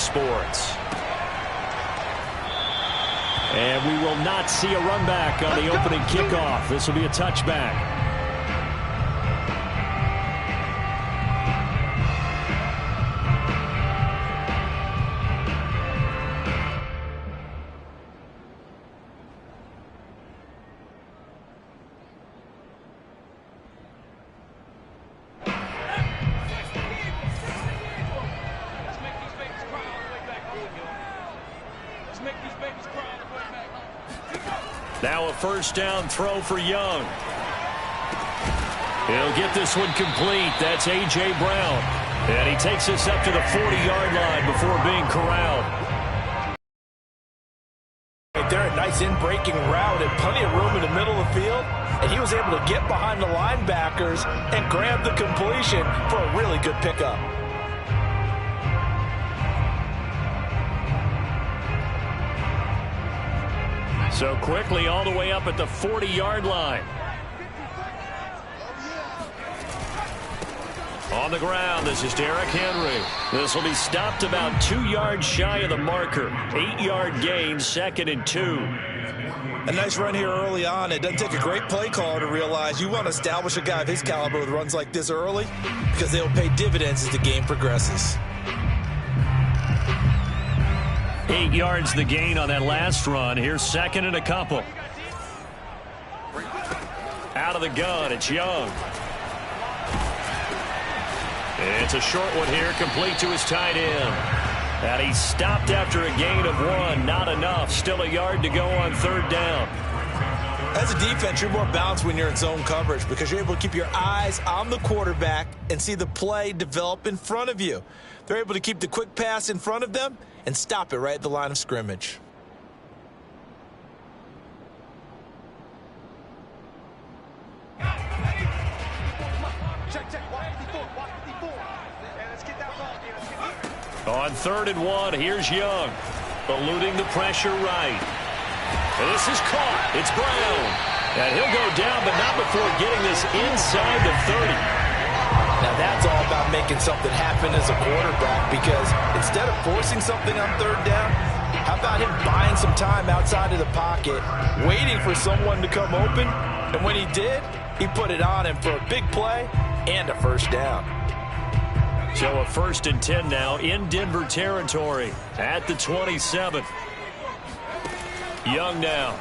Sports. And we will not see a run back on the opening kickoff. This will be a touchback. Now a first down throw for Young. He'll get this one complete. That's A.J. Brown. And he takes us up to the 40-yard line before being corralled. They're a nice in-breaking route and plenty of room in the middle of the field. And he was able to get behind the linebackers and grab the completion for a really good pickup. So quickly all the way up at the 40-yard line. On the ground, this is Derrick Henry. This will be stopped about 2 yards shy of the marker. 8-yard gain, 2nd and 2. A nice run here early on. It doesn't take a great play caller to realize you want to establish a guy of his caliber with runs like this early because they will pay dividends as the game progresses. 8 yards the gain on that last run. Here's 2nd and a couple. Out of the gun, it's Young. It's a short one here, complete to his tight end. And he stopped after a gain of 1. Not enough. Still a yard to go on 3rd down. As a defense, you're more balanced when you're in zone coverage because you're able to keep your eyes on the quarterback and see the play develop in front of you. They're able to keep the quick pass in front of them and stop it right at the line of scrimmage. On 3rd and 1, here's Young. Eluding the pressure right. This is caught. It's Brown. And he'll go down, but not before getting this inside the 30. Now that's all about making something happen as a quarterback because instead of forcing something on 3rd down, how about him buying some time outside of the pocket, waiting for someone to come open, and when he did, he put it on him for a big play and a first down. So a 1st and 10 now in Denver territory at the 27. Young now.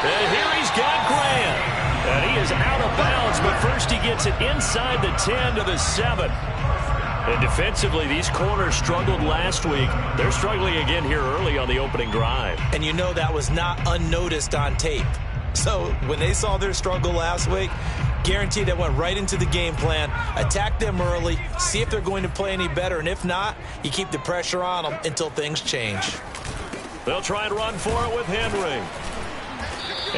And here he's got Grant. And he is out of bounds, but first he gets it inside the 10 to the 7. And defensively, these corners struggled last week. They're struggling again here early on the opening drive. And you know that was not unnoticed on tape. So when they saw their struggle last week, guaranteed that went right into the game plan. Attack them early, see if they're going to play any better, and if not, you keep the pressure on them until things change. They'll try and run for it with Henry.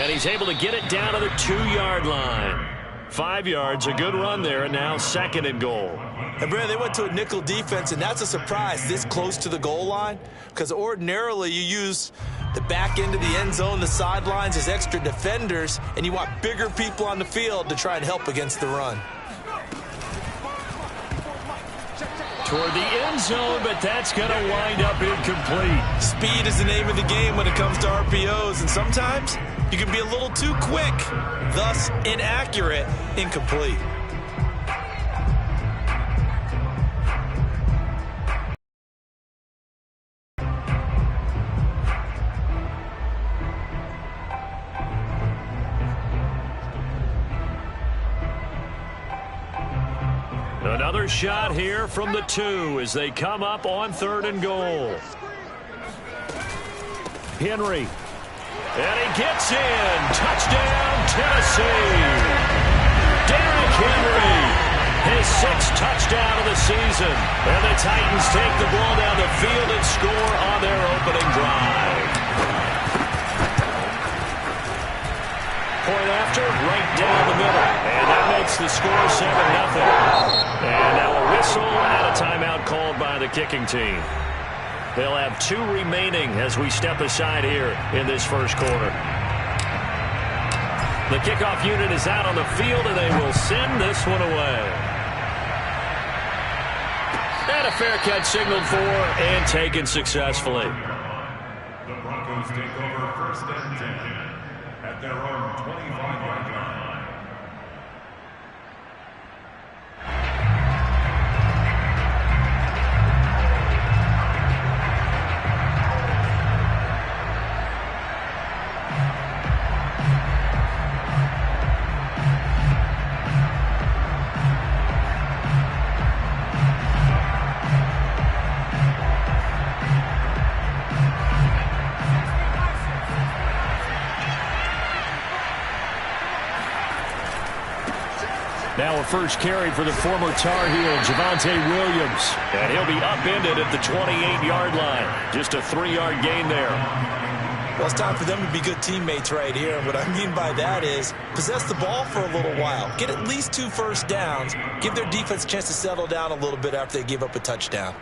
And he's able to get it down to the 2-yard line. 5 yards, a good run there, and now 2nd and goal. And Brad, they went to a nickel defense, and that's a surprise this close to the goal line, because ordinarily you use the back end of the end zone, the sidelines as extra defenders, and you want bigger people on the field to try and help against the run. Toward the end zone, but that's going to wind up incomplete. Speed is the name of the game when it comes to RPOs, and sometimes you can be a little too quick, thus inaccurate, incomplete. Another shot here from the 2 as they come up on 3rd and goal. Henry. And he gets in. Touchdown, Tennessee. Derrick Henry. His 6th touchdown of the season. And the Titans take the ball down the field and score on their opening drive. Point after, right down the middle. And that makes the score 7-0. And now a whistle and a timeout called by the kicking team. They'll have 2 remaining as we step aside here in this first quarter. The kickoff unit is out on the field, and they will send this one away. And a fair catch signaled for and taken successfully. The Broncos take over first and 10 at their own 25-yard line. Now a first carry for the former Tar Heel, Javonte Williams. And he'll be upended at the 28-yard line. Just a 3-yard gain there. Well, it's time for them to be good teammates right here. And what I mean by that is possess the ball for a little while. Get at least 2 first downs. Give their defense a chance to settle down a little bit after they give up a touchdown.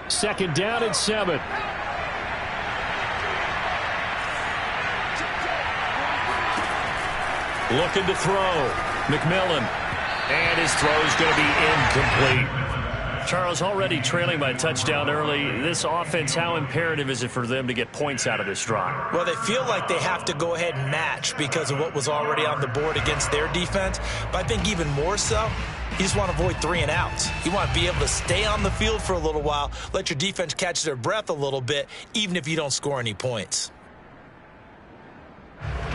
Second down and 7. Looking to throw. McMillan. And his throw is going to be incomplete. Charles, already trailing by a touchdown early. This offense, how imperative is it for them to get points out of this drive? Well, they feel like they have to go ahead and match because of what was already on the board against their defense. But I think even more so, you just want to avoid 3 and outs. You want to be able to stay on the field for a little while, let your defense catch their breath a little bit, even if you don't score any points.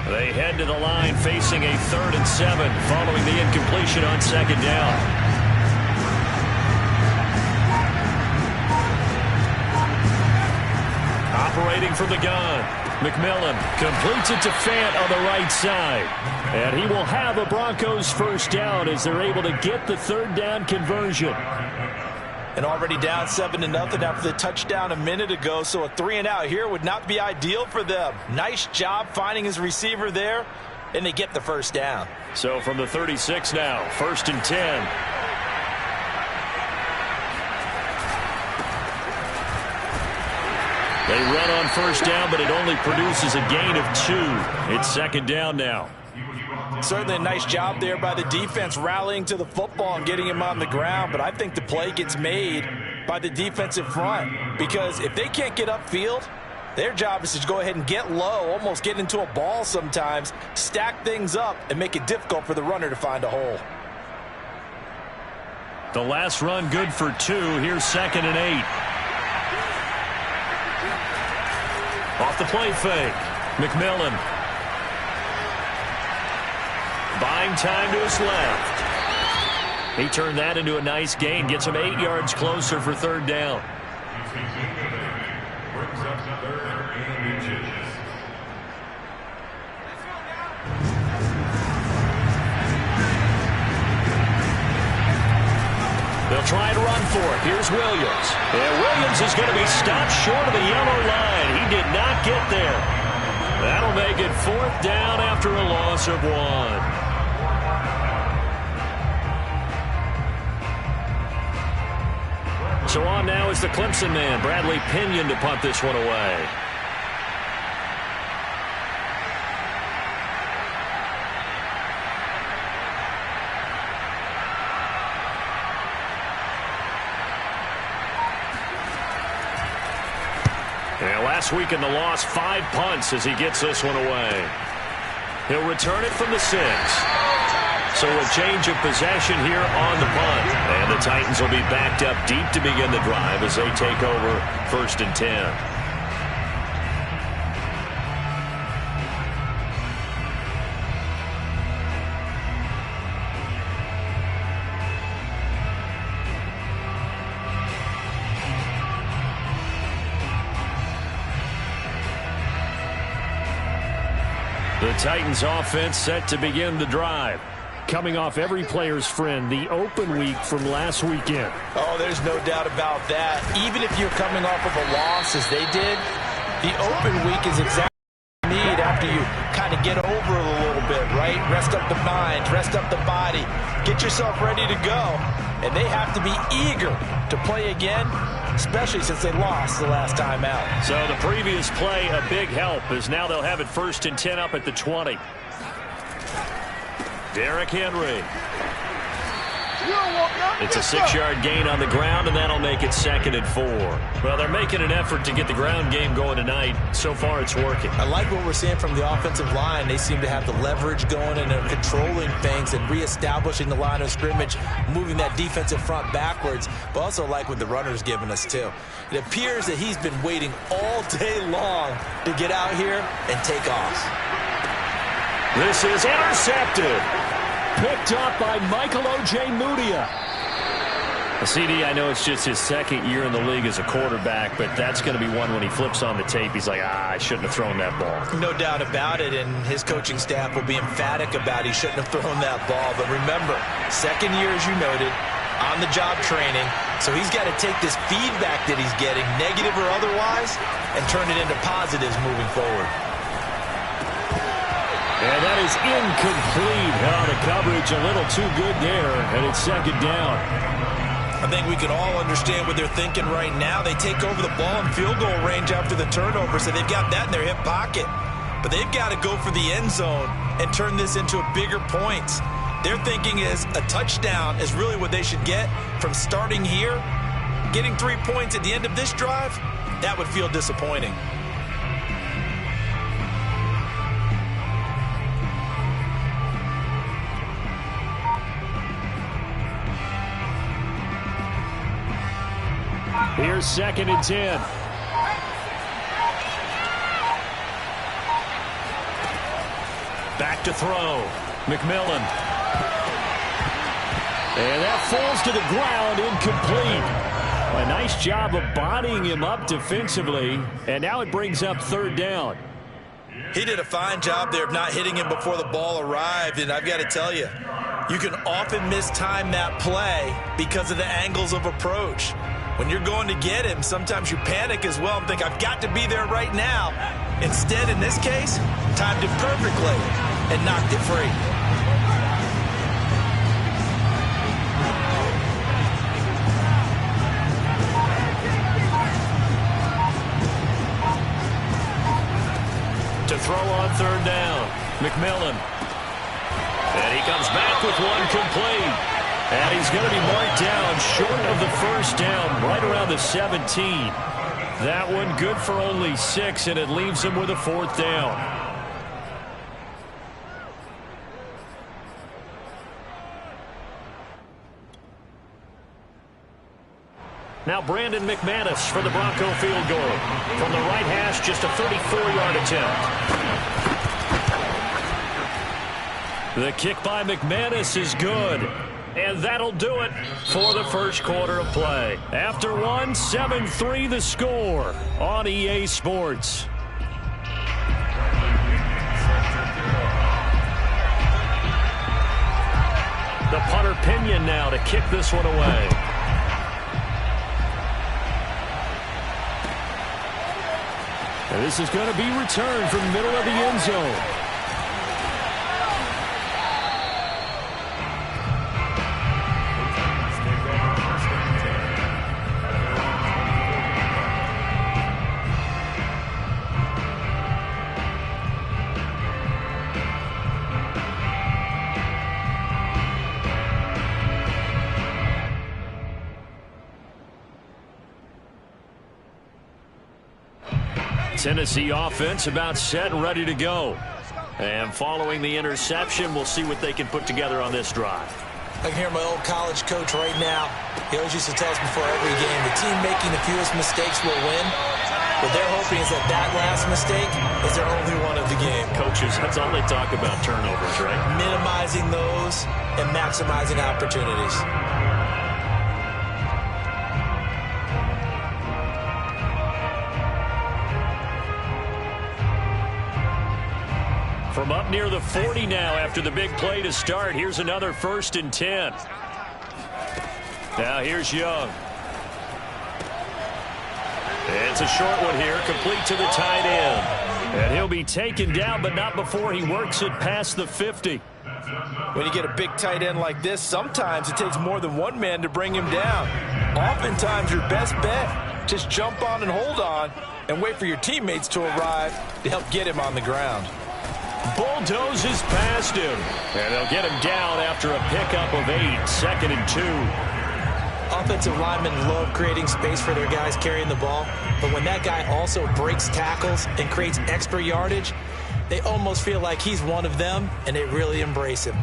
They head to the line facing a 3rd and 7 following the incompletion on second down. Operating from the gun. McMillan completes it to Fant on the right side. And he will have a Broncos first down as they're able to get the 3rd down conversion. And already down 7-0 after the touchdown a minute ago, so a 3 and out here would not be ideal for them. Nice job finding his receiver there, and they get the first down. So from the 36 now, 1st and 10. They run on first down, but it only produces a gain of 2. It's 2nd down now. Certainly a nice job there by the defense rallying to the football and getting him on the ground, but I think the play gets made by the defensive front because if they can't get upfield, their job is to go ahead and get low, almost get into a ball sometimes, stack things up, and make it difficult for the runner to find a hole. The last run good for 2. Here's 2nd and 8. Off the play fake. McMillan. Buying time to his left. He turned that into a nice gain. Gets him 8 yards closer for 3rd down. They'll try to run for it. Here's Williams. And Williams is going to be stopped short of the yellow line. He did not get there. That'll make it 4th down after a loss of 1. So on now is the Clemson man, Bradley Pinion, to punt this one away. And last week in the loss, 5 punts as he gets this one away. He'll return it from the 6. So a change of possession here on the punt. And the Titans will be backed up deep to begin the drive as they take over 1st and 10. The Titans offense set to begin the drive. Coming off every player's friend, the open week from last weekend. Oh, there's no doubt about that. Even if you're coming off of a loss as they did, the open week is exactly what you need after you kind of get over it a little bit, right? Rest up the mind, rest up the body, get yourself ready to go. And they have to be eager to play again, especially since they lost the last time out. So the previous play, a big help, as now they'll have it 1st and 10 up at the 20. Derrick Henry. It's a 6-yard gain on the ground, and that'll make it 2nd and 4. Well, they're making an effort to get the ground game going tonight. So far, it's working. I like what we're seeing from the offensive line. They seem to have the leverage going, and they're controlling things and reestablishing the line of scrimmage, moving that defensive front backwards, but also like what the runner's giving us, too. It appears that he's been waiting all day long to get out here and take off. This is intercepted. Picked up by Michael O.J. Mudia. CD, I know it's just his 2nd year in the league as a quarterback, but that's going to be one when he flips on the tape. He's like, I shouldn't have thrown that ball. No doubt about it, and his coaching staff will be emphatic about he shouldn't have thrown that ball. But remember, 2nd year, as you noted, on-the-job training, so he's got to take this feedback that he's getting, negative or otherwise, and turn it into positives moving forward. And that is incomplete. Oh, the coverage a little too good there, and it's 2nd down. I think we can all understand what they're thinking right now. They take over the ball in field goal range after the turnover, so they've got that in their hip pocket. But they've got to go for the end zone and turn this into a bigger points. Their thinking is a touchdown is really what they should get from starting here. Getting 3 points at the end of this drive, that would feel disappointing. Here's 2nd and 10. Back to throw. McMillan. And that falls to the ground, incomplete. A nice job of bodying him up defensively, and now it brings up 3rd down. He did a fine job there of not hitting him before the ball arrived, and I've got to tell you, you can often mistime that play because of the angles of approach. When you're going to get him, sometimes you panic as well and think, I've got to be there right now. Instead, in this case, timed it perfectly and knocked it free. To throw on 3rd down, McMillan. And he comes back with one complete. And he's going to be marked down short of the 1st down, right around the 17. That one good for only 6, and it leaves him with a 4th down. Now Brandon McManus for the Bronco field goal. From the right hash, just a 34-yard attempt. The kick by McManus is good. And that'll do it for the 1st quarter of play. After one, 7-3 the score on EA Sports. The punter Pinion now to kick this one away. And this is going to be returned from the middle of the end zone. Tennessee offense about set and ready to go. And following the interception, we'll see what they can put together on this drive. I can hear my old college coach right now. He always used to tell us before every game, the team making the fewest mistakes will win. What they're hoping is that that last mistake is their only one of the game. Coaches, that's all they talk about, turnovers, right? Minimizing those and maximizing opportunities. From up near the 40 now after the big play to start. Here's another 1st and 10. Now here's Young. It's a short one here, complete to the tight end. And he'll be taken down, but not before he works it past the 50. When you get a big tight end like this, sometimes it takes more than one man to bring him down. Oftentimes, your best bet, just jump on and hold on and wait for your teammates to arrive to help get him on the ground. bulldozes past him. And they'll get him down after a pickup of 8, 2nd and 2. Offensive linemen love creating space for their guys carrying the ball, but when that guy also breaks tackles and creates extra yardage, they almost feel like he's one of them, and they really embrace him.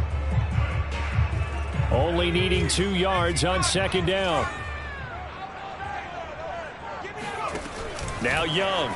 Only needing 2 yards on 2nd down. Now Young.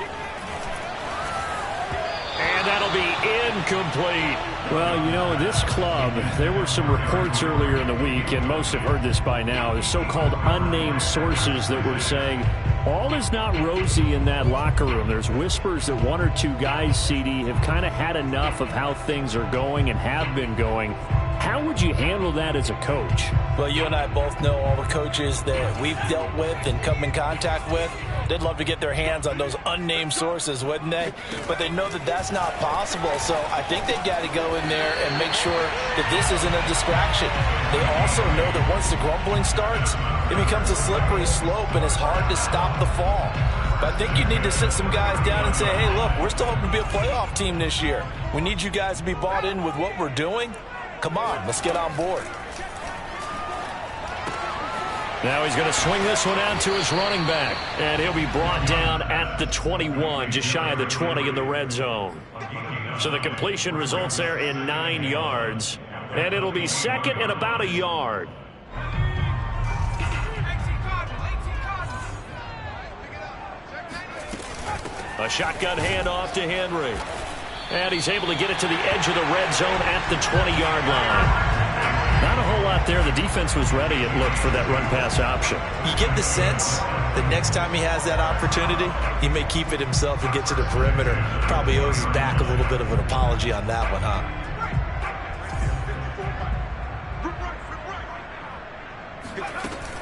And that'll be incomplete. Well, you know, this club, there were some reports earlier in the week, and most have heard this by now, the so-called unnamed sources that were saying all is not rosy in that locker room. There's whispers that 1 or 2 guys, CD, have kind of had enough of how things are going and have been going. How would you handle that as a coach? Well, you and I both know all the coaches that we've dealt with and come in contact with. They'd love to get their hands on those unnamed sources, wouldn't they? But they know that that's not possible, so I think they've got to go in there and make sure that this isn't a distraction. They also know that once the grumbling starts, it becomes a slippery slope and it's hard to stop the fall. But I think you need to sit some guys down and say, hey, look, we're still hoping to be a playoff team this year. We need you guys to be bought in with what we're doing. Come on, let's get on board. Now he's going to swing this one out to his running back. And he'll be brought down at the 21, just shy of the 20 in the red zone. So the completion results there in 9 yards. And it'll be 2nd and about a yard. A shotgun handoff to Henry. And he's able to get it to the edge of the red zone at the 20-yard line. Not a whole lot there. The defense was ready, it looked, for that run-pass option. You get the sense that next time he has that opportunity, he may keep it himself and get to the perimeter. Probably owes his back a little bit of an apology on that one, huh?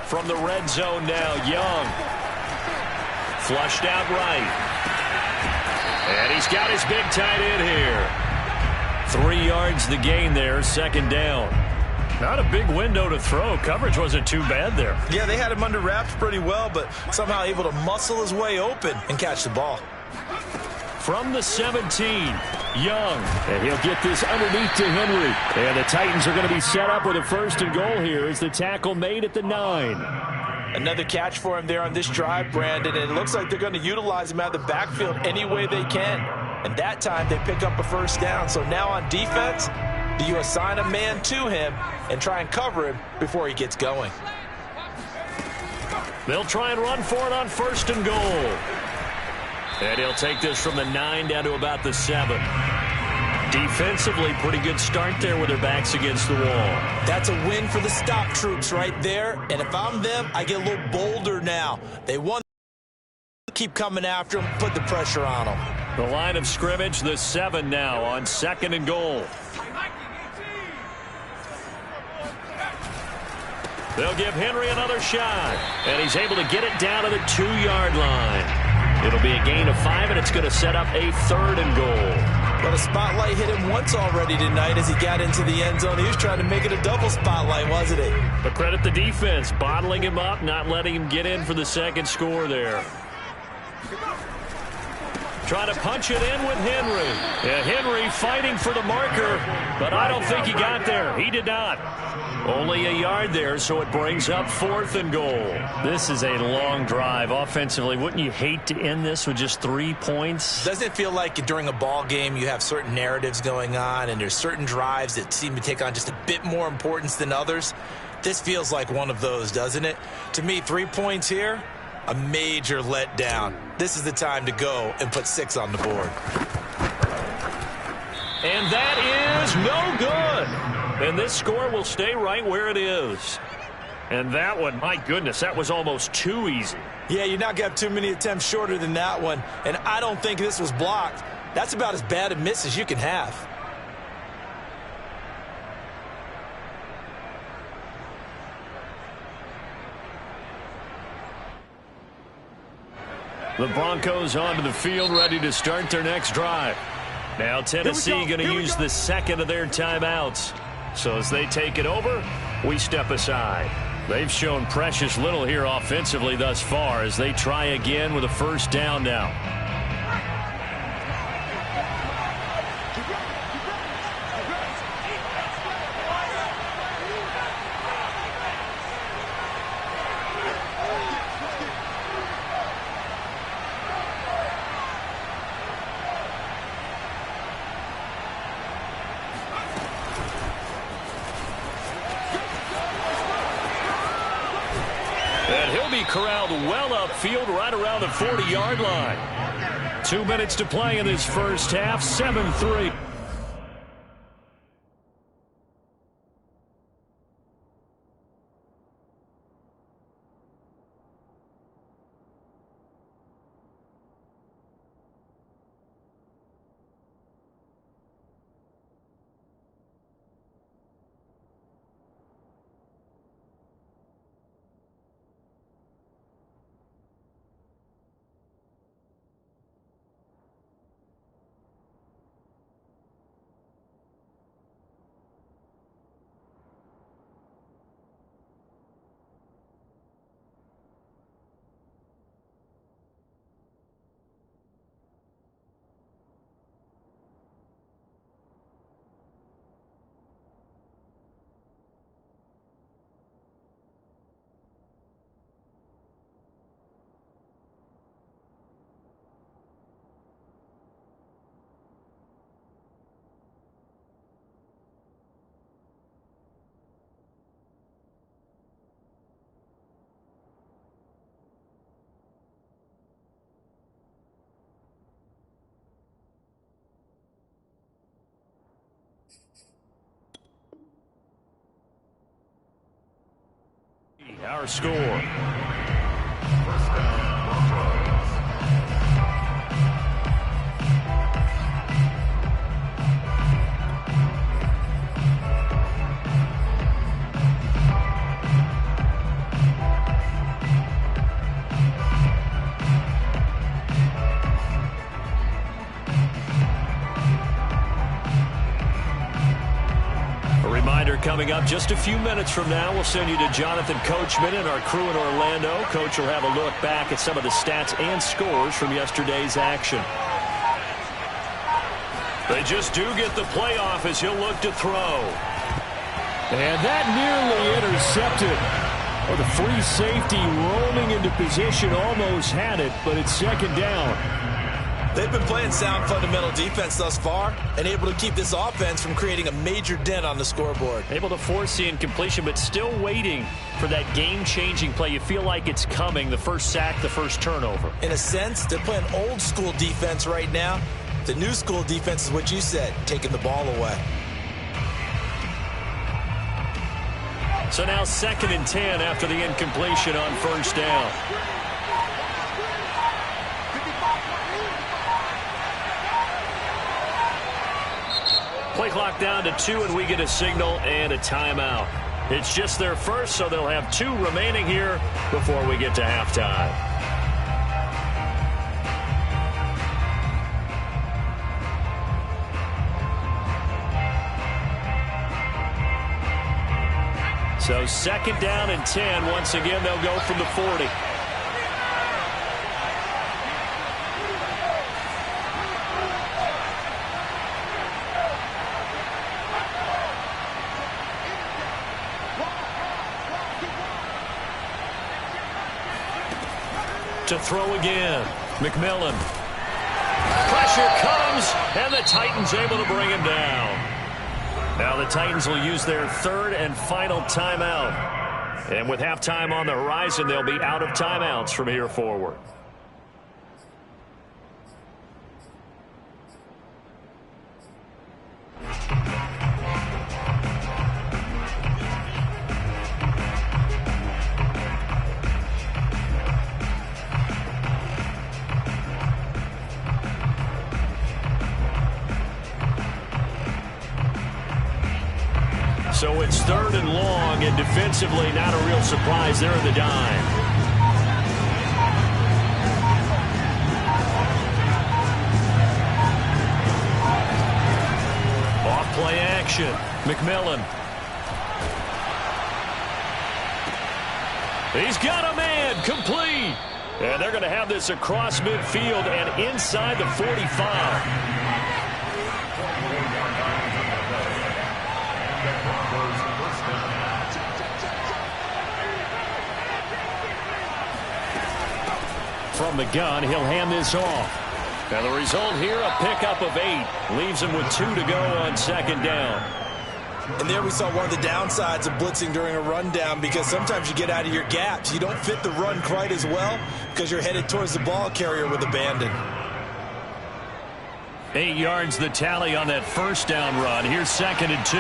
From the red zone now, Young. Flushed out right. And he's got his big tight end here. 3 yards the gain there, 2nd down. Not a big window to throw. Coverage wasn't too bad there. Yeah, they had him under wraps pretty well, but somehow able to muscle his way open and catch the ball. From the 17, Young. And he'll get this underneath to Henry. And the Titans are going to be set up with a 1st and goal here as the tackle made at the 9. Another catch for him there on this drive, Brandon, and it looks like they're going to utilize him out of the backfield any way they can. And that time they pick up a 1st down. So now on defense, do you assign a man to him and try and cover him before he gets going? They'll try and run for it on 1st and goal. And he'll take this from the 9 down to about the 7. Defensively, pretty good start there with their backs against the wall. That's a win for the stop troops right there. And if I'm them, I get a little bolder now. They won. Keep coming after them, put the pressure on them. The line of scrimmage, the 7 now on 2nd and goal. They'll give Henry another shot. And he's able to get it down to the 2-yard line. It'll be a gain of 5, and it's going to set up a 3rd and goal. Well, the spotlight hit him once already tonight as he got into the end zone. He was trying to make it a double spotlight, wasn't he? But credit the defense, bottling him up, not letting him get in for the 2nd score there. Trying to punch it in with Henry. Yeah, Henry fighting for the marker, but I don't think he got there. He did not. Only a yard there, so it brings up 4th and goal. This is a long drive offensively. Wouldn't you hate to end this with just 3 points? Doesn't it feel like during a ball game you have certain narratives going on and there's certain drives that seem to take on just a bit more importance than others? This feels like one of those, doesn't it? To me, 3 points here, a major letdown. This is the time to go and put 6 on the board. And that is no good. And this score will stay right where it is. And that one, my goodness, that was almost too easy. Yeah, you're not going to have too many attempts shorter than that one. And I don't think this was blocked. That's about as bad a miss as you can have. The Broncos onto the field, ready to start their next drive. Now Tennessee going to use the 2nd of their timeouts. So as they take it over, we step aside. They've shown precious little here offensively thus far as they try again with a 1st down now. be corralled well upfield right around the 40-yard line. 2 minutes to play in this first half, 7-3. Our score. Coming up just a few minutes from now, we'll send you to Jonathan Coachman and our crew in Orlando. Coach will have a look back at some of the stats and scores from yesterday's action. They just do get the playoff as he'll look to throw. And that nearly intercepted. Oh, the free safety rolling into position almost had it, but it's second down. They've been playing sound fundamental defense thus far and able to keep this offense from creating a major dent on the scoreboard. Able to force the incompletion, but still waiting for that game-changing play. You feel like it's coming, the first sack, the first turnover. In a sense, they're playing old-school defense right now. The new-school defense is what you said, taking the ball away. So now 2nd and 10 after the incompletion on first down. Play clock down to 2, and we get a signal and a timeout. It's just their first, so they'll have 2 remaining here before we get to halftime. So 2nd down and 10. Once again, they'll go from the 40. To throw again. McMillan. Pressure comes, and the Titans able to bring him down. Now the Titans will use their 3rd and final timeout. And with halftime on the horizon, they'll be out of timeouts from here forward. So it's 3rd and long, and defensively not a real surprise there in the dime. Off play action. McMillan. He's got a man, complete. And they're going to have this across midfield and inside the 45. From the gun, he'll hand this off. And the result here, a pickup of 8. Leaves him with 2 to go on 2nd down. And there we saw one of the downsides of blitzing during a rundown, because sometimes you get out of your gaps. You don't fit the run quite as well because you're headed towards the ball carrier with abandon. 8 yards the tally on that first down run. Here's 2nd and 2.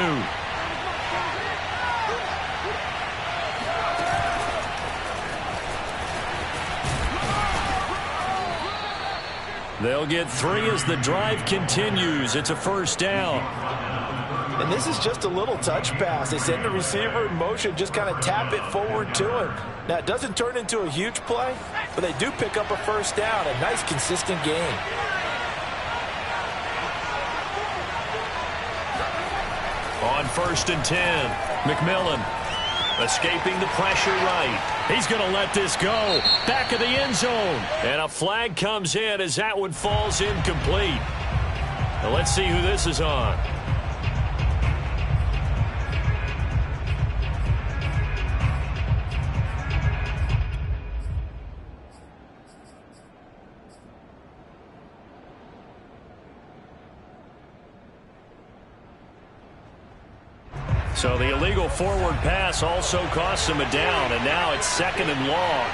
They'll get 3 as the drive continues. It's a first down. And this is just a little touch pass. They send the receiver in motion, just kind of tap it forward to him. Now, it doesn't turn into a huge play, but they do pick up a first down. A nice, consistent game. On 1st and 10, McMillan escaping the pressure right. He's going to let this go. Back of the end zone. And a flag comes in as that one falls incomplete. Now let's see who this is on. So the illegal forward pass also costs him a down, and now it's 2nd and long.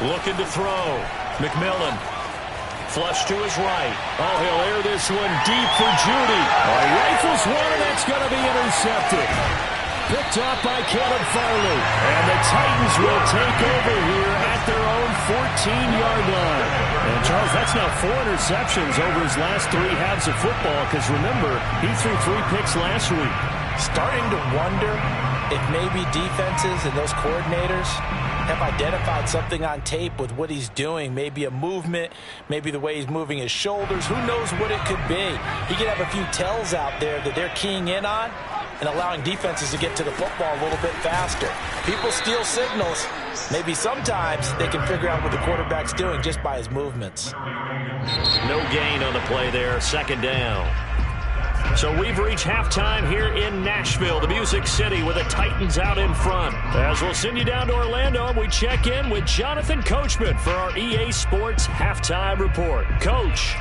Looking to throw. McMillan. Flush to his right. Oh, he'll air this one deep for Judy. Rifles one, and that's going to be intercepted. Picked off by Caleb Farley. And the Titans will take over here at their own 14-yard line. And, Charles, that's now 4 interceptions over his last 3 halves of football, because, remember, he threw 3 picks last week. Starting to wonder if maybe defenses and those coordinators have identified something on tape with what he's doing. Maybe a movement, maybe the way he's moving his shoulders. Who knows what it could be? He could have a few tells out there that they're keying in on and allowing defenses to get to the football a little bit faster. People steal signals. Maybe sometimes they can figure out what the quarterback's doing just by his movements. No gain on the play there, 2nd down. So we've reached halftime here in Nashville, the Music City, with the Titans out in front. As we'll send you down to Orlando, and we check in with Jonathan Coachman for our EA Sports Halftime Report. Coach.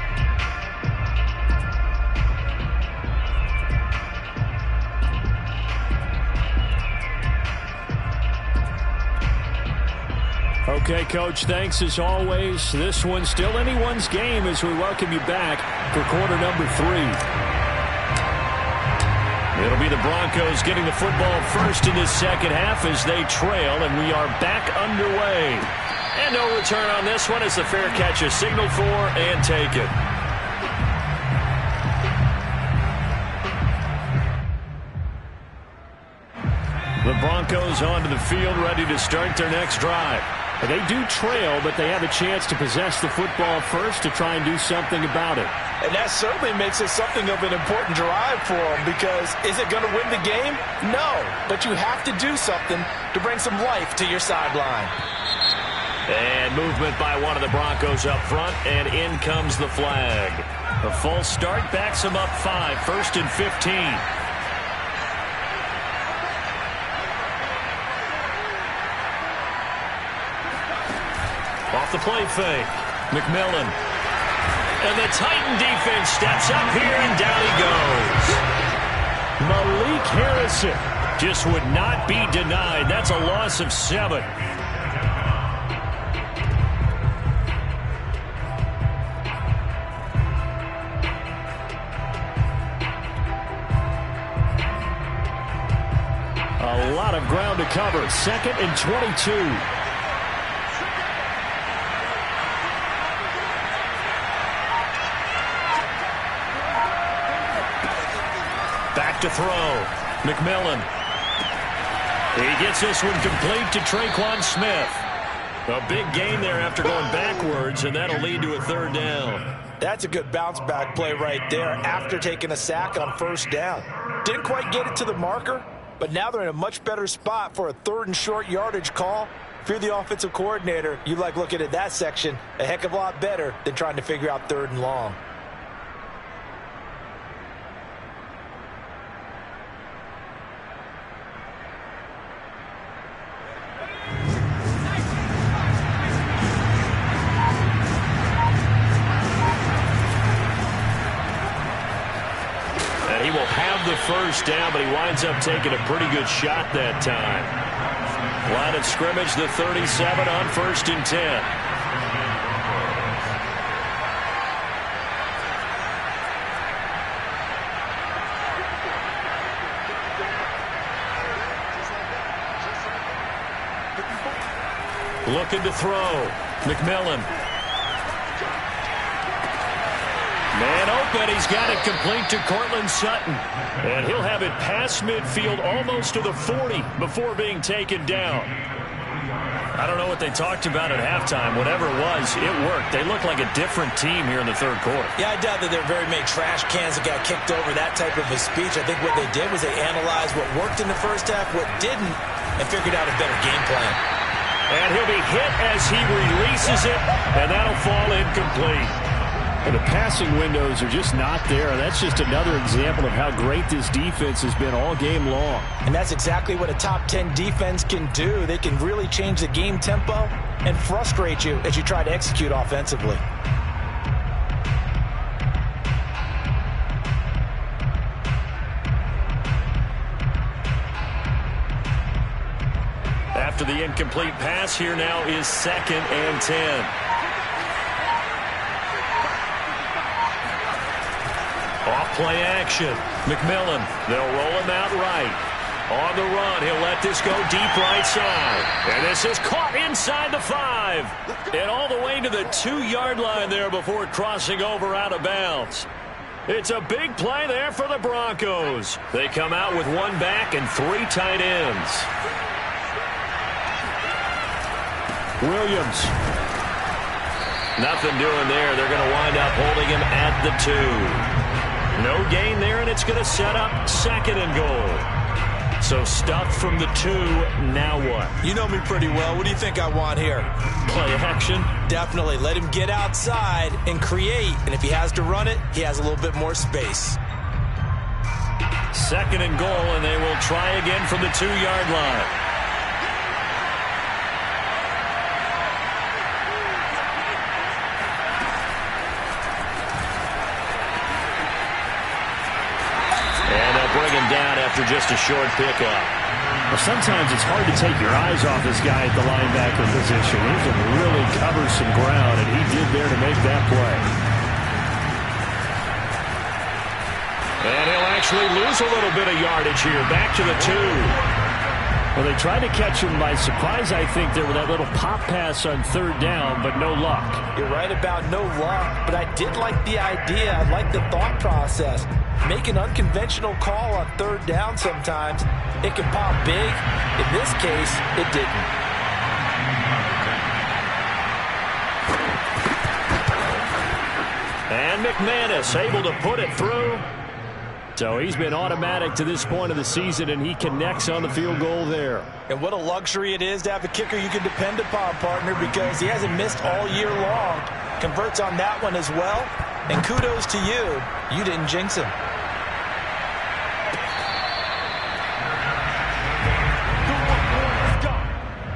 Okay, Coach, thanks as always. This one's still anyone's game as we welcome you back for quarter number 3. It'll be the Broncos getting the football first in this second half as they trail, and we are back underway. And no return on this one as the fair catch is signaled for and taken. The Broncos onto the field, ready to start their next drive. They do trail, but they have a chance to possess the football first to try and do something about it. And that certainly makes it something of an important drive for them, because is it going to win the game? No, but you have to do something to bring some life to your sideline. And movement by one of the Broncos up front, and in comes the flag. A false start backs them up 5, 1st and 15. Off the play fake, McMillan. And the Titan defense steps up here, and down he goes. Malik Harrison just would not be denied. That's a loss of 7. A lot of ground to cover. 2nd and 22. To throw. McMillan. He gets this one complete to Traquan Smith. A big gain there after going backwards, and that'll lead to a 3rd down. That's a good bounce back play right there after taking a sack on 1st down. Didn't quite get it to the marker, but now they're in a much better spot for a 3rd and short yardage call. If you're the offensive coordinator, you like looking at that section a heck of a lot better than trying to figure out 3rd and long. first down, but he winds up taking a pretty good shot that time. Line of scrimmage, the 37 on 1st and 10. Looking to throw. McMillan. Man open. He's got it complete to Cortland Sutton. And he'll have it past midfield almost to the 40 before being taken down. I don't know what they talked about at halftime. Whatever it was, it worked. They look like a different team here in the third quarter. Yeah, I doubt that there are very many trash cans that got kicked over that type of a speech. I think what they did was they analyzed what worked in the first half, what didn't, and figured out a better game plan. And he'll be hit as he releases it, and that'll fall incomplete. And the passing windows are just not there. That's just another example of how great this defense has been all game long. And that's exactly what a top 10 defense can do. They can really change the game tempo and frustrate you as you try to execute offensively. After the incomplete pass, here now is 2nd and 10. Off play action. McMillan. They'll roll him out right. On the run, he'll let this go deep right side. And this is caught inside the 5. And all the way to the 2-yard line there before crossing over out of bounds. It's a big play there for the Broncos. They come out with 1 back and 3 tight ends. Williams. Nothing doing there. They're going to wind up holding him at the 2. No gain there, and it's going to set up 2nd and goal. So stuffed from the 2. Now what? You know me pretty well. What do you think I want here? Play action? Definitely. Let him get outside and create. And if he has to run it, he has a little bit more space. 2nd and goal, and they will try again from the 2-yard line. Down after just a short pickup. Well, sometimes it's hard to take your eyes off this guy at the linebacker position. He can really cover some ground, and he did there to make that play. And he'll actually lose a little bit of yardage here. Back to the 2. Well, they tried to catch him by surprise, I think, there with that little pop pass on 3rd down, but no luck. You're right about no luck, but I did like the idea. I like the thought process. Make an unconventional call on 3rd down sometimes. It can pop big. In this case, it didn't. And McManus able to put it through. So he's been automatic to this point of the season, and he connects on the field goal there. And what a luxury it is to have a kicker you can depend upon, partner, because he hasn't missed all year long. Converts on that one as well. And kudos to you. You didn't jinx him.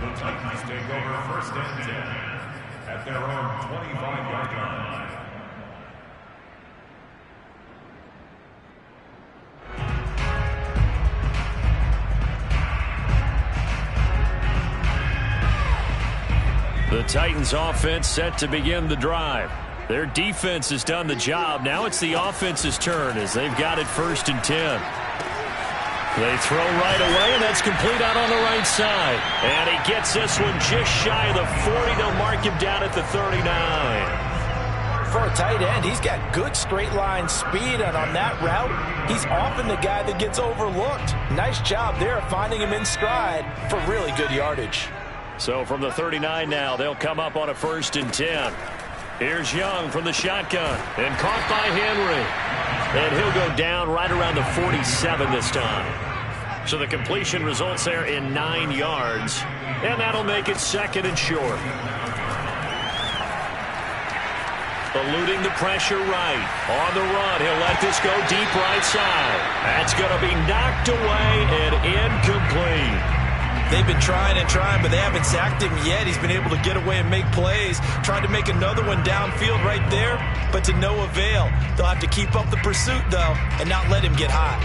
The Titans take over 1st and 10 at their own 25-yard line. The Titans offense set to begin the drive. Their defense has done the job. Now it's the offense's turn as they've got it 1st and 10. They throw right away, and that's complete out on the right side. And he gets this one just shy of the 40. They'll mark him down at the 39. For a tight end, he's got good straight line speed, and on that route, he's often the guy that gets overlooked. Nice job there finding him in stride for really good yardage. So from the 39 now, they'll come up on a 1st and 10. Here's Young from the shotgun, and caught by Henry. And he'll go down right around the 47 this time. So the completion results there in 9 yards, and that'll make it 2nd and short. Eluding the pressure right. On the run, he'll let this go deep right side. That's going to be knocked away and incomplete. They've been trying and trying, but they haven't sacked him yet. He's been able to get away and make plays. Tried to make another one downfield right there, but to no avail. They'll have to keep up the pursuit, though, and not let him get hot.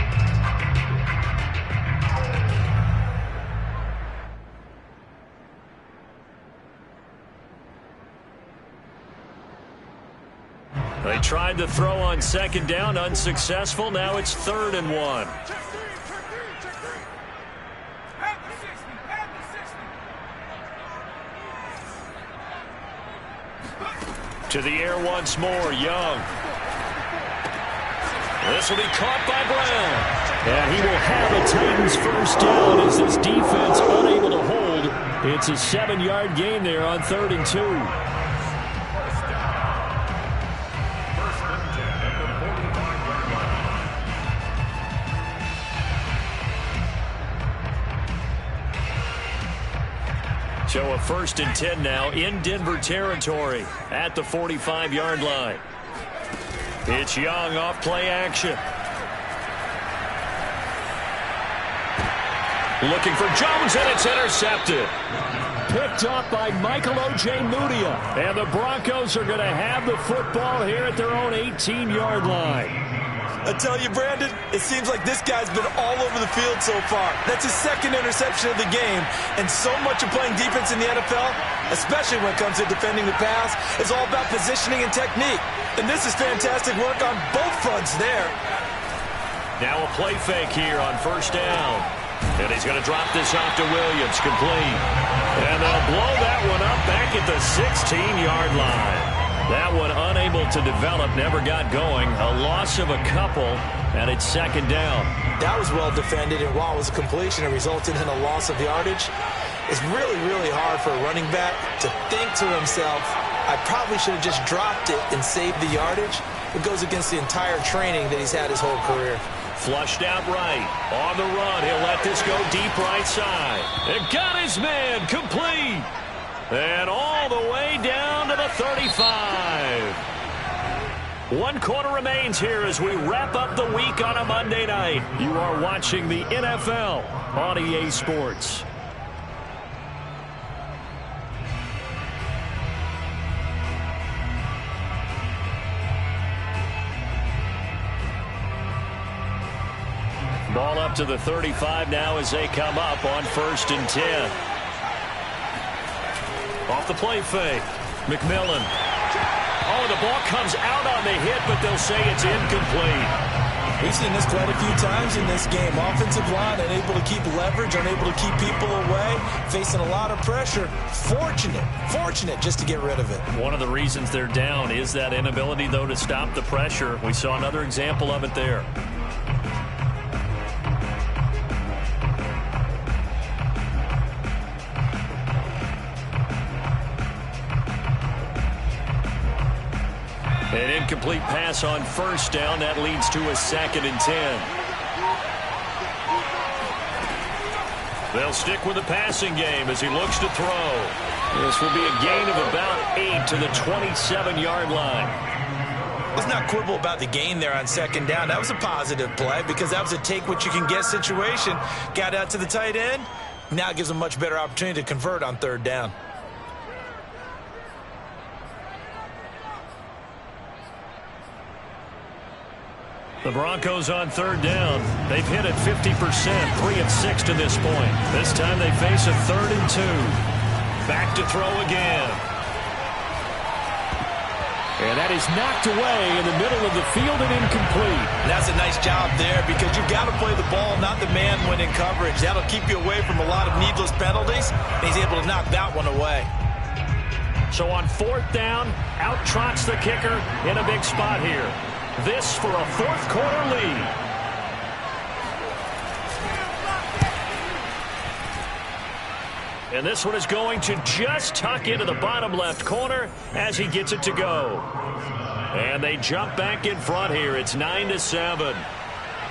They tried to throw on second down, unsuccessful. Now it's 3rd and 1. To the air once more, Young. This will be caught by Brown. And he will have a Titans first down as this defense unable to hold. It's a 7-yard gain there on 3rd and 2. So a 1st and 10 now in Denver territory at the 45-yard line. It's Young off play action. Looking for Jones, and it's intercepted. Picked off by Michael O.J. Mudia. And the Broncos are going to have the football here at their own 18-yard line. I tell you, Brandon, it seems like this guy's been all over the field so far. That's his 2nd interception of the game. And so much of playing defense in the NFL, especially when it comes to defending the pass, is all about positioning and technique. And this is fantastic work on both fronts there. Now a play fake here on 1st down. And he's going to drop this off to Williams, complete. And they'll blow that one up back at the 16-yard line. That one unable to develop, never got going. A loss of a couple, and it's 2nd down. That was well defended, and while it was a completion, it resulted in a loss of yardage. It's really, really hard for a running back to think to himself, I probably should have just dropped it and saved the yardage. It goes against the entire training that he's had his whole career. Flushed out right. On the run, he'll let this go deep right side. And got his man, complete. And all the way down to the 35. 1 quarter remains here as we wrap up the week on a Monday night. You are watching the NFL on EA Sports. Ball up to the 35 now as they come up on 1st and 10. Off the play fake. McMillan. Oh, the ball comes out on the hit, but they'll say it's incomplete. We've seen this quite a few times in this game. Offensive line unable to keep leverage, unable to keep people away, facing a lot of pressure. Fortunate just to get rid of it. One of the reasons they're down is that inability, though, to stop the pressure. We saw another example of it there. An incomplete pass on 1st down. That leads to a 2nd and 10. They'll stick with the passing game as he looks to throw. This will be a gain of about 8 to the 27-yard line. Let's not quibble about the gain there on 2nd down. That was a positive play because that was a take-what-you-can-get situation. Got out to the tight end. Now it gives them a much better opportunity to convert on 3rd down. The Broncos on 3rd down. They've hit it 50%, 3 of 6 to this point. This time they face a 3rd and 2. Back to throw again. And that is knocked away in the middle of the field and incomplete. That's a nice job there because you've got to play the ball, not the man when in coverage. That'll keep you away from a lot of needless penalties. And he's able to knock that one away. So on 4th down, out trots the kicker in a big spot here. This for a 4th quarter lead. And this one is going to just tuck into the bottom left corner as he gets it to go. And they jump back in front here. It's 9-7.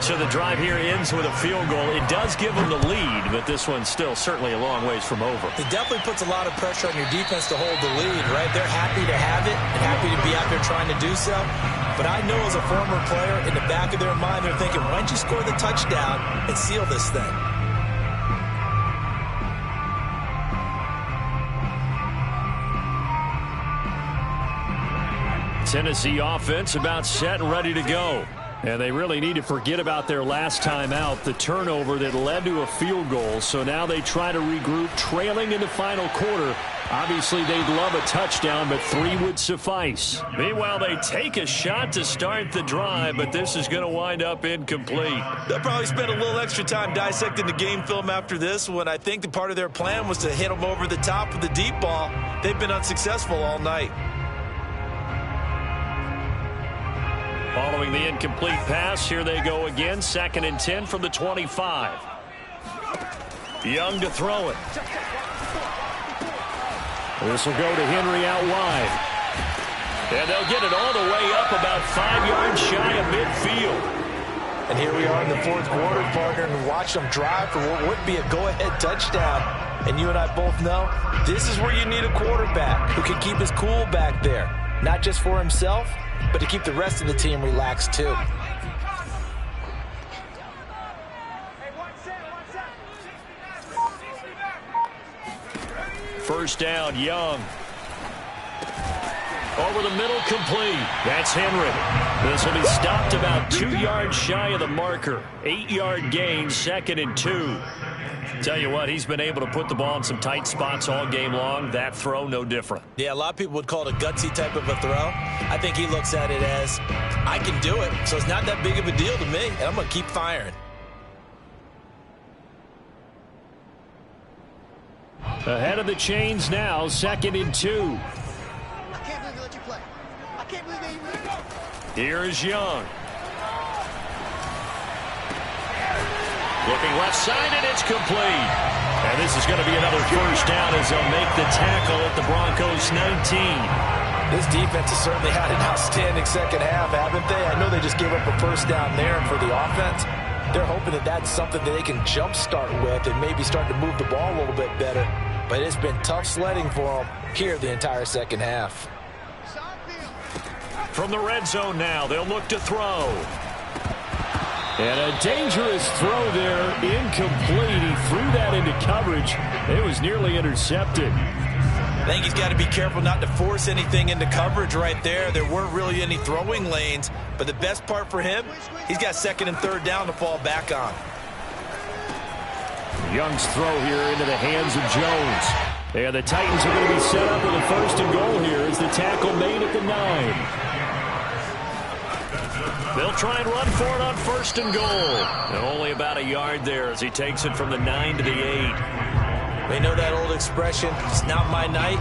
So the drive here ends with a field goal. It does give them the lead, but this one's still certainly a long ways from over. It definitely puts a lot of pressure on your defense to hold the lead, right? They're happy to have it and happy to be out there trying to do so. But I know as a former player, in the back of their mind, they're thinking, why don't you score the touchdown and seal this thing? Tennessee offense about set and ready to go. And they really need to forget about their last time out, the turnover that led to a field goal. So now they try to regroup, trailing in the final quarter. Obviously, they'd love a touchdown, but 3 would suffice. Meanwhile, they take a shot to start the drive, but this is going to wind up incomplete. They'll probably spend a little extra time dissecting the game film after this one. I think the part of their plan was to hit them over the top with the deep ball. They've been unsuccessful all night. Following the incomplete pass, here they go again. 2nd and 10 from the 25. Young to throw it. This will go to Henry out wide. And they'll get it all the way up about 5 yards shy of midfield. And here we are in the 4th quarter, partner, and watch them drive for what would be a go-ahead touchdown. And you and I both know this is where you need a quarterback who can keep his cool back there. Not just for himself, but to keep the rest of the team relaxed too. First down, Young. Over the middle, complete. That's Henry. This will be stopped about 2 yards shy of the marker. 8-yard gain, 2nd and 2. Tell you what, he's been able to put the ball in some tight spots all game long. That throw, no different. Yeah, a lot of people would call it a gutsy type of a throw. I think he looks at it as, I can do it, so it's not that big of a deal to me, and I'm going to keep firing. Ahead of the chains now, 2nd and 2. I can't believe they let you play. I can't believe they even... Here's Young. Looking left side, and it's complete. And this is going to be another first down as they'll make the tackle at the Broncos 19. This defense has certainly had an outstanding second half, haven't they? I know they just gave up a first down there, and for the offense, they're hoping that that's something that they can jumpstart with and maybe start to move the ball a little bit better. But it's been tough sledding for them here the entire second half. From the red zone now, they'll look to throw. And a dangerous throw there, incomplete. He threw that into coverage. It was nearly intercepted. I think he's got to be careful not to force anything into coverage right there. There weren't really any throwing lanes, but the best part for him, he's got 2nd and 3rd down to fall back on. Young's throw here into the hands of Jones. And the Titans are going to be set up with a 1st and goal here as the tackle made at the 9. They'll try and run for it on 1st and goal. And only about a yard there as he takes it from the 9 to the 8. They know that old expression, it's not my night.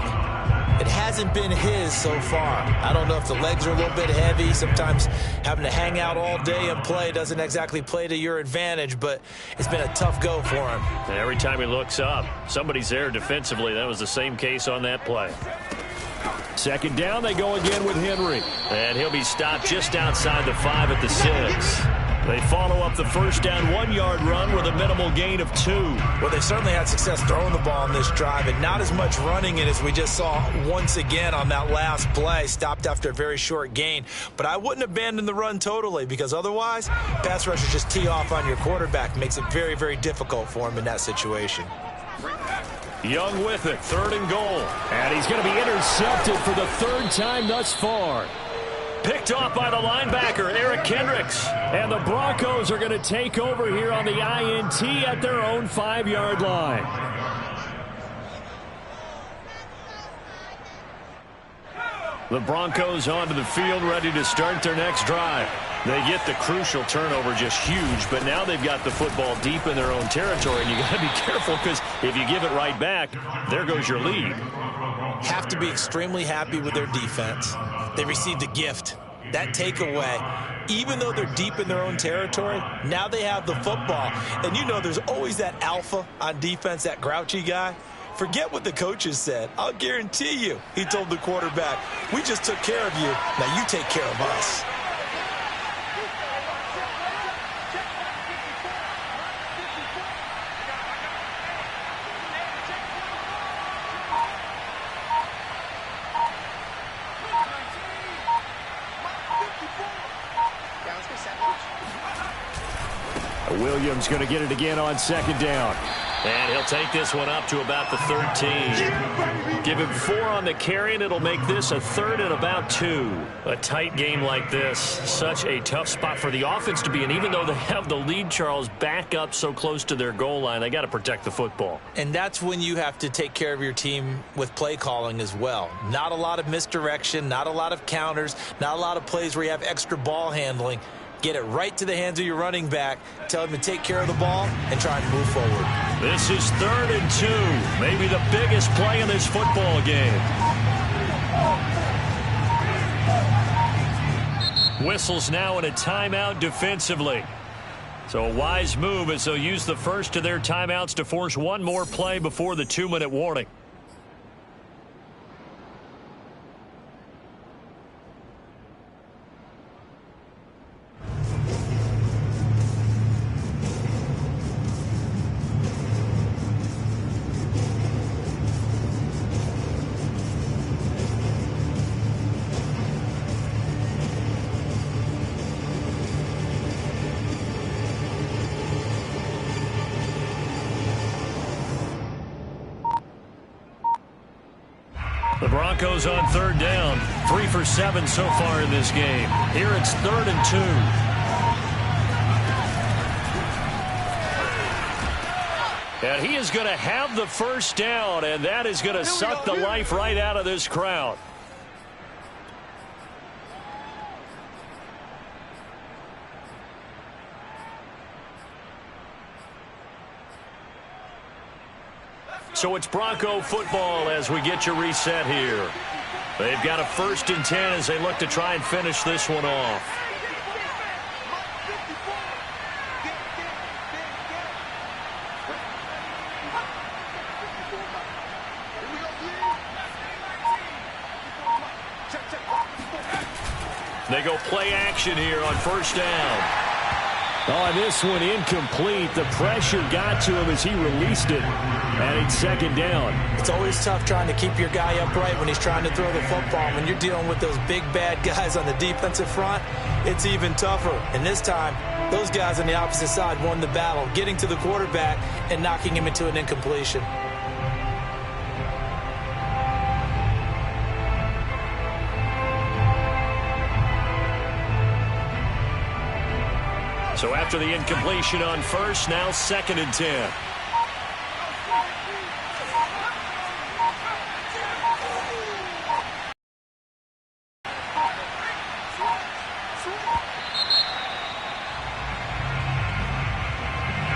It hasn't been his so far. I don't know if the legs are a little bit heavy. Sometimes having to hang out all day and play doesn't exactly play to your advantage, but it's been a tough go for him. And every time he looks up, somebody's there defensively. That was the same case on that play. 2nd down, they go again with Henry. And he'll be stopped just outside the 5 at the 6. They follow up the first down 1-yard run with a minimal gain of 2. Well, they certainly had success throwing the ball on this drive, and not as much running it as we just saw once again on that last play, stopped after a very short gain. But I wouldn't abandon the run totally, because otherwise, pass rushers just tee off on your quarterback. Makes it very, very difficult for him in that situation. Young with it, 3rd and goal. And he's going to be intercepted for the 3rd time thus far. Picked off by the linebacker, Eric Kendricks. And the Broncos are going to take over here on the INT at their own 5-yard line. The Broncos onto the field, ready to start their next drive. They get the crucial turnover, just huge, but now they've got the football deep in their own territory, and you got to be careful because if you give it right back, there goes your lead. Have to be extremely happy with their defense. They received a gift. That takeaway, even though they're deep in their own territory, now they have the football. And you know there's always that alpha on defense, that grouchy guy. Forget what the coaches said. I'll guarantee you, he told the quarterback, we just took care of you. Now you take care of us. Williams going to get it again on second down. And he'll take this one up to about the 13. Give him 4 on the carry, and it'll make this a 3rd and about 2. A tight game like this, such a tough spot for the offense to be in. Even though they have the lead, Charles, back up so close to their goal line, they got to protect the football. And that's when you have to take care of your team with play calling as well. Not a lot of misdirection, not a lot of counters, not a lot of plays where you have extra ball handling. Get it right to the hands of your running back. Tell him to take care of the ball and try and move forward. This is 3rd and 2. Maybe the biggest play in this football game. Whistles now in a timeout defensively. So a wise move as they'll use the first of their timeouts to force one more play before the 2-minute warning. The Broncos on 3rd down. 3 for 7 so far in this game. Here it's 3rd and 2. And he is going to have the first down, and that is going to suck the life right out of this crowd. So it's Bronco football as we get you reset here. They've got a 1st and 10 as they look to try and finish this one off. They go play action here on 1st down. Oh, this one incomplete. The pressure got to him as he released it. And it's 2nd down. It's always tough trying to keep your guy upright when he's trying to throw the football. When you're dealing with those big, bad guys on the defensive front, it's even tougher. And this time, those guys on the opposite side won the battle, getting to the quarterback and knocking him into an incompletion. So after the incompletion on 1st, now 2nd and 10.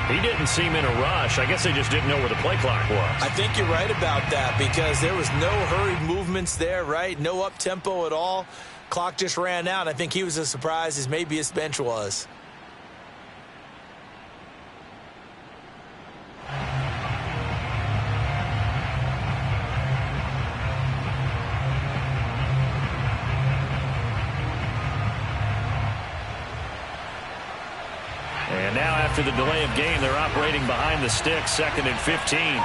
He didn't seem in a rush. I guess they just didn't know where the play clock was. I think you're right about that because there was no hurried movements there, right? No up-tempo at all. Clock just ran out. I think he was as surprised as maybe his bench was. And now after the delay of game, they're operating behind the sticks, 2nd and 15.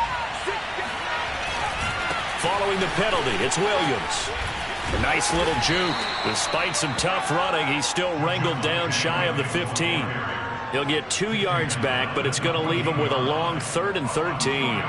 Following the penalty, it's Williams. A nice little juke. Despite some tough running, he's still wrangled down shy of the 15. He'll get 2 yards back, but it's going to leave him with a long 3rd and 13.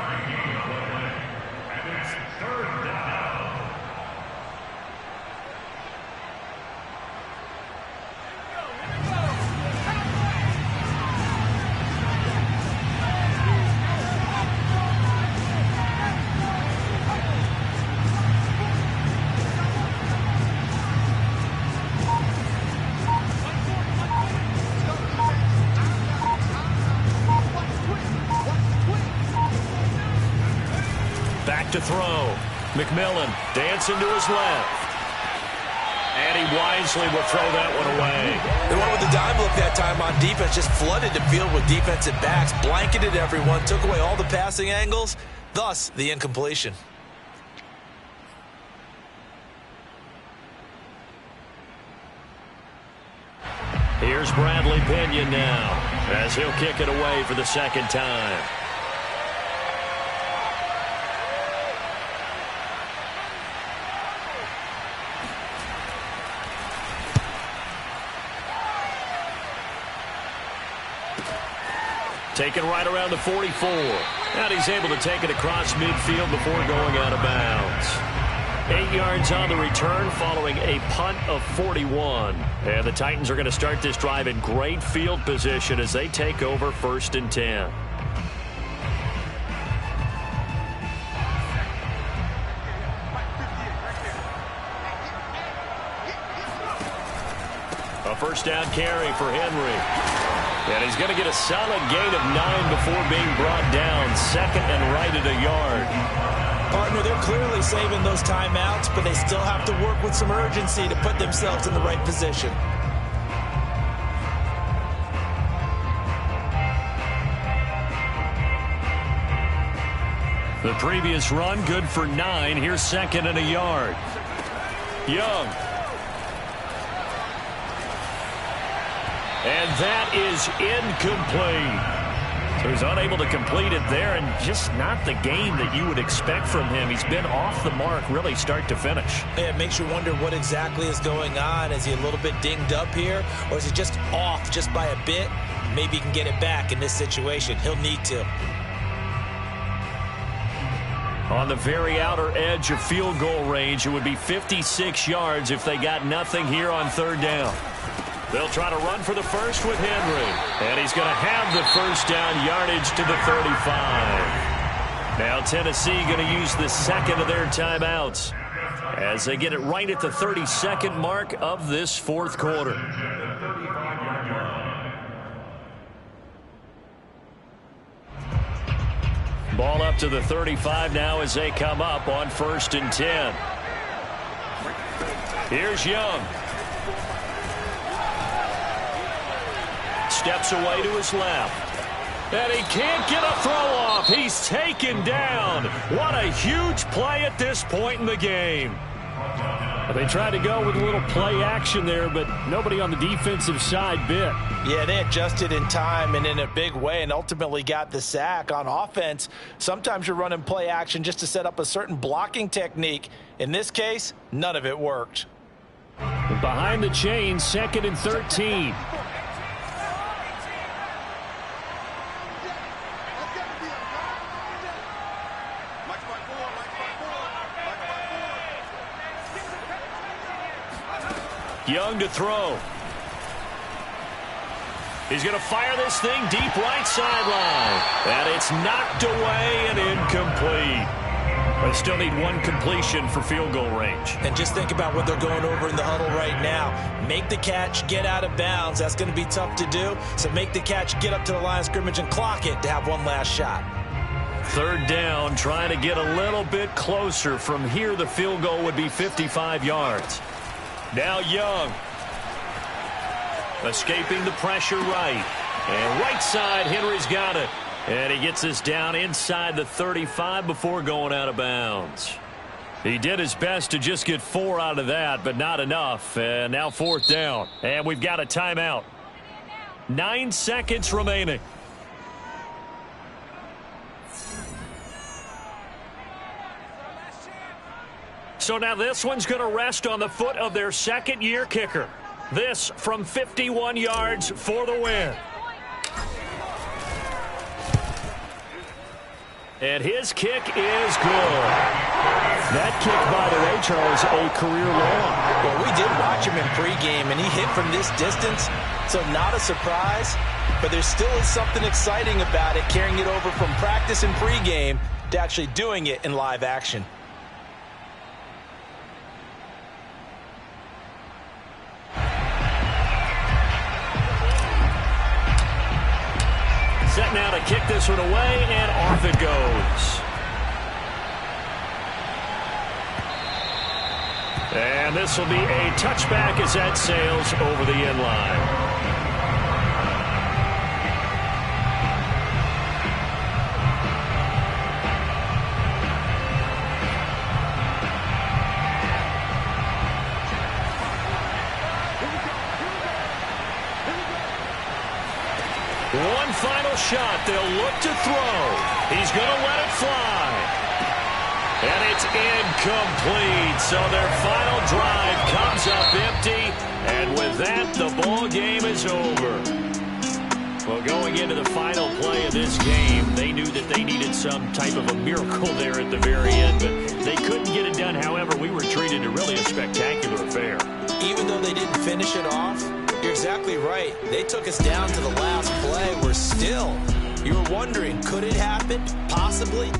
To throw. McMillan dancing to his left. And he wisely will throw that one away. The one with the dime look that time on defense just flooded the field with defensive backs, blanketed everyone, took away all the passing angles, thus the incompletion. Here's Bradley Pinion now as he'll kick it away for the 2nd time. Taken right around the 44. And he's able to take it across midfield before going out of bounds. 8 yards on the return following a punt of 41. And the Titans are going to start this drive in great field position as they take over 1st and 10. A first down carry for Henry. And he's going to get a solid gain of 9 before being brought down. 2nd and right at a yard. Partner, they're clearly saving those timeouts, but they still have to work with some urgency to put themselves in the right position. The previous run, good for 9. Here's 2nd and a yard. Young. And that is incomplete. So he's unable to complete it there, and just not the game that you would expect from him. He's been off the mark really start to finish. Yeah, it makes you wonder what exactly is going on. Is he a little bit dinged up here, or is he just off just by a bit? Maybe he can get it back in this situation. He'll need to. On the very outer edge of field goal range, it would be 56 yards if they got nothing here on 3rd down. They'll try to run for the first with Henry. And he's going to have the first down yardage to the 35. Now Tennessee going to use the 2nd of their timeouts as they get it right at the 32nd mark of this 4th quarter. Ball up to the 35 now as they come up on 1st and 10. Here's Young. Steps away to his left. And he can't get a throw off. He's taken down. What a huge play at this point in the game. They tried to go with a little play action there, but nobody on the defensive side bit. Yeah, they adjusted in time and in a big way and ultimately got the sack. On offense, sometimes you're running play action just to set up a certain blocking technique. In this case, none of it worked. Behind the chains, 2nd and 13. Young to throw. He's going to fire this thing deep right sideline. And it's knocked away and incomplete. They still need one completion for field goal range. And just think about what they're going over in the huddle right now. Make the catch, get out of bounds. That's going to be tough to do. So make the catch, get up to the line of scrimmage, and clock it to have one last shot. 3rd down, trying to get a little bit closer. From here, the field goal would be 55 yards. Now Young. Escaping the pressure right. And right side, Henry's got it. And he gets this down inside the 35 before going out of bounds. He did his best to just get 4 out of that, but not enough. And now 4th down. And we've got a timeout. 9 seconds remaining. So now this one's going to rest on the foot of their 2nd-year kicker. This from 51 yards for the win. And his kick is good. That kick, by the way, Charles, a career long. Well, we did watch him in pregame, and he hit from this distance, so not a surprise. But there still is something exciting about it, carrying it over from practice and pregame to actually doing it in live action. Set now to kick this one away, and off it goes. And this will be a touchback as that sails over the end line. One final shot. They'll look to throw. He's going to let it fly. And it's incomplete. So their final drive comes up empty. And with that, the ball game is over. Well, going into the final play of this game, they knew that they needed some type of a miracle there at the very end, but they couldn't get it done. However, we were treated to really a spectacular affair. Even though they didn't finish it off, you're exactly right. They took us down to the last play. We're still, you were wondering, could it happen? Possibly.